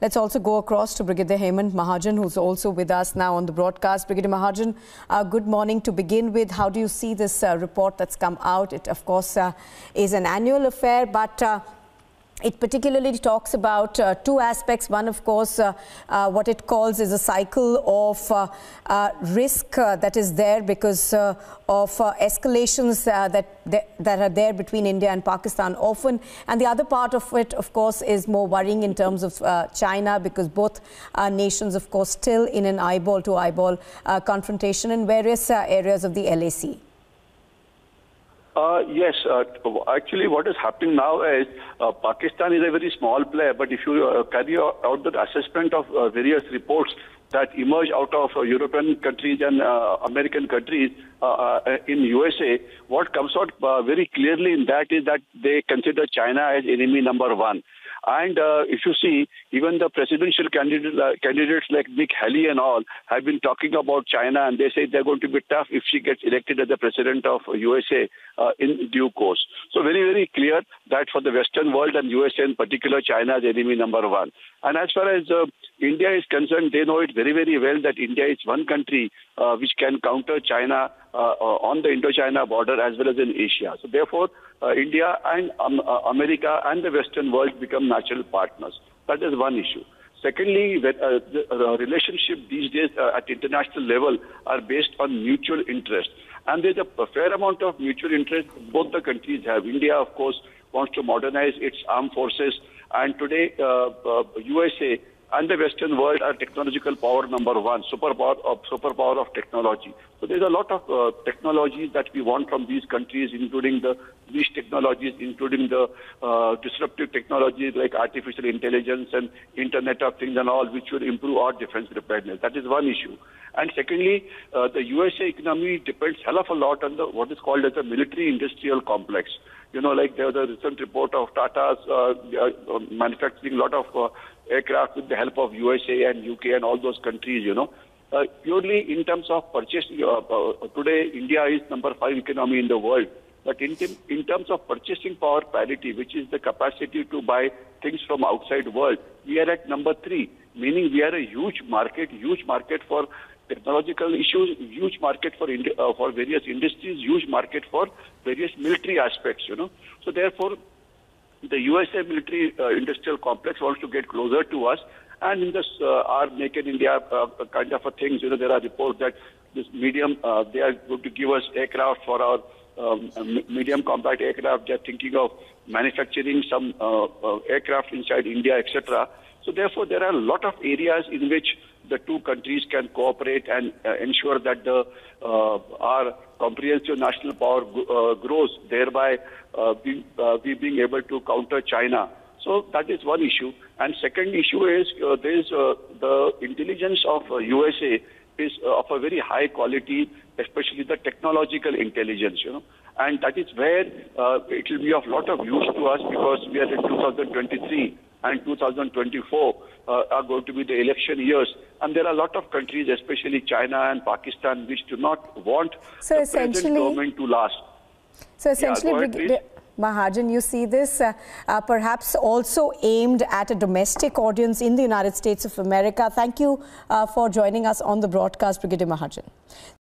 Let's also go across to Brigadier Hemant Mahajan, who's also with us now on the broadcast. Brigadier Mahajan, good morning. To begin with, how do you see this report that's come out? It, of course, is an annual affair, but it particularly talks about two aspects. One, of course, what it calls is a cycle of risk that is there because of escalations that are there between India and Pakistan often. And the other part of it, of course, is more worrying in terms of China, because both nations, of course, still in an eyeball-to-eyeball confrontation in various areas of the LAC. Yes, actually what is happening now is Pakistan is a very small player, but if you carry out the assessment of various reports that emerge out of European countries and American countries in USA, what comes out very clearly in that is that they consider China as enemy number one. And if you see, even the presidential candidates like Brig Hemant and all have been talking about China, and they say they're going to be tough if she gets elected as the president of USA in due course. So very, very clear that for the Western world and USA in particular, China is enemy number one. And as far as India is concerned, they know it very, very well that India is one country which can counter China on the Indo-China border as well as in Asia. So therefore, India and America and the Western world become natural partners. That is one issue. Secondly, the relationship these days at international level are based on mutual interest. And there's a fair amount of mutual interest both the countries have. India, of course, wants to modernize its armed forces. And today, USA and the Western world are technological power number one, superpower of technology. So there's a lot of technologies that we want from these countries, including the niche technologies, including the disruptive technologies like artificial intelligence and Internet of Things and all, which will improve our defense preparedness. That is one issue. And secondly, the USA economy depends hell of a lot on what is called as a military-industrial complex. You know, like there was a recent report of Tata's manufacturing a lot of aircraft with the help of USA and UK and all those countries, you know. Purely in terms of purchasing, today India is number 5 economy in the world. But in terms of purchasing power parity, which is the capacity to buy things from outside world, we are at number 3, meaning we are a huge market for technological issues, huge market for various industries, huge market for various military aspects, you know. So therefore, the USA military industrial complex wants to get closer to us, and in this our Make in India kind of a things, you know, there are reports that this medium, they are going to give us aircraft for our medium combat aircraft. They are thinking of manufacturing some aircraft inside India, etc. So therefore, there are a lot of areas in which the two countries can cooperate and ensure that our comprehensive national power grows, thereby we being able to counter China. So that is one issue. And second issue is there is the intelligence of USA is of a very high quality, especially the technological intelligence, you know. And that is where it will be of lot of use to us, because we are in 2023 and 2024 are going to be the election years. And there are a lot of countries, especially China and Pakistan, which do not want the present government to last. So essentially, Mahajan, you see this perhaps also aimed at a domestic audience in the United States of America. Thank you for joining us on the broadcast, Brigadier Mahajan.